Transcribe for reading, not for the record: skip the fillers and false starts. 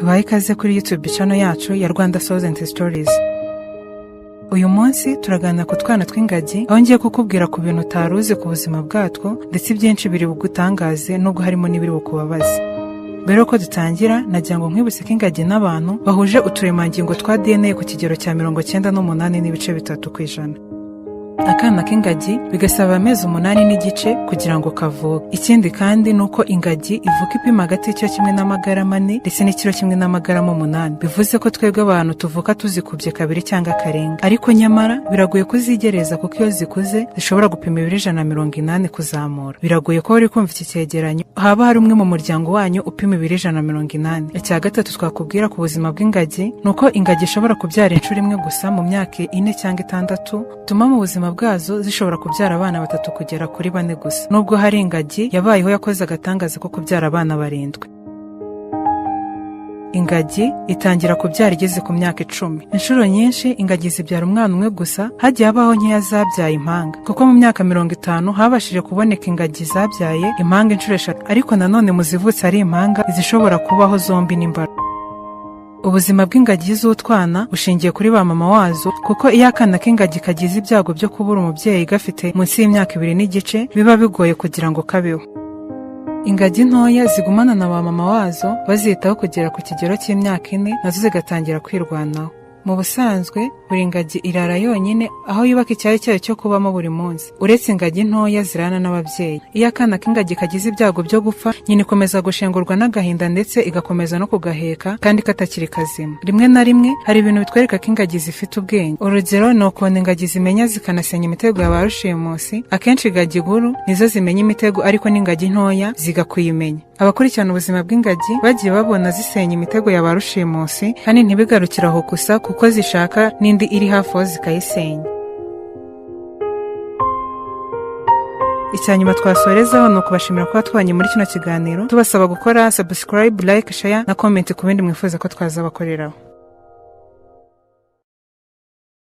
Tubaye ikaze kuri YouTube channel yacu ya Rwanda Souls and Stories. Uyu munsi turaganira ku twana tw'ingagi, aho ngiye kukubwira ku bintu utaruzi ku buzima bwatwo ndetse byinshi biri bugutangaze nubwo harimo n'ibiri bukubabaza. Mbere ko dutangira, nagira ngo nkwibutse ko ingagi n'abantu bahuje uturemangingo twa DNA ku kigero cya 98.3%. Akana k'ingagi bigasaba amezi 8 n'igice kugira ngo kavuke. Ikindi kandi nuko ingagi ivuka ipima hagati y'icyo kimwe n'amagarama 4 ndetse n'ikiro kimwe n'amagarama 8. Bivuze ko twebwe abantu tuvuka tuzikubye kabiri cyangwa karenga. Ariko nyamara biragoye kuzigereza kuko iyo zikuze zishobora gupima ibiro 180 kuzamura. Biragoye ko uri kumva iki cyegeranyo haba hari umwe mu muryango wanyu upima ibiro 180. Icya gatatu twakubwira ku buzima bw'ingagi nuko ingagi ishobora kubyara inshuro imwe gusa mu myaka 4 cyangwa 6, tuma mu buzima bwazo zishobora kubyara abana 3 kugera kuri 4 gusa. Nubwo hari ingagi yabayeho yakoze agatangaza ko kubyara abana 7. Ingagi itangira kubyara igeze ku myaka 10. Inshuro nyinshi ingagi zibyara umwana umwe gusa, hagiye habaho nkeya zabyaye impanga. Kuko mu myaka 50 habashije kuboneka ingagi zabyaye impanga inshuro 3, ariko nanone muzivutse ari impanga izishobora kubaho zombi n'imbara. Ubuzima bw'ingagi z'utwana bushingiye kuri ba mama wazo, kuko iyo akana k'ingagi kagize ibyago byo kubura umubyeyi gafite munsi y'imyaka 2 n'igice, biba bigoye kugira ngo kabeho. Ingagi ntoya zigumana na ba mama wazo bazitaho kugera ku kigero cy'imyaka 4, nazo zigatangira kwirwanaho. Mu busanzwe buri ngagi irara yonyine aho yubaka icyari cyayo cyo kubamo buri munsi. Uretse ingagi ntoya zirana n'ababyeyi. Iyo akana k'ingagi kagize ibyago byo gupfa, nyine ikomeza gushengurwa n'agahinda ndetse igakomeza no kugaheka kandi katakiri kazima. Rimwe na rimwe hari ibintu bitwereka ko ingagi zifite ubwenge. Urugero ni ukuntu ingagi zimenya zikanasenya imitego ya ba rushimusi. Akenshi ingagi nkuru nizo zimenya imitego, ariko n'ingagi ntoya ziga kuyimenya. Abakurikirana ubuzima bw'ingagi bagiye babona zisenya imitego ya ba rushimusi, kandi ntibigarukira aho gusa kuko zishaka n'indi iri hafi aho zikayisenya. Icyanyuma twasorezaho ni ukubashimira kuba twabanye muri kino kiganiro, tubasaba gukora subscribe, like, share na comment ku bindi mwifuza ko twazabakoreraho.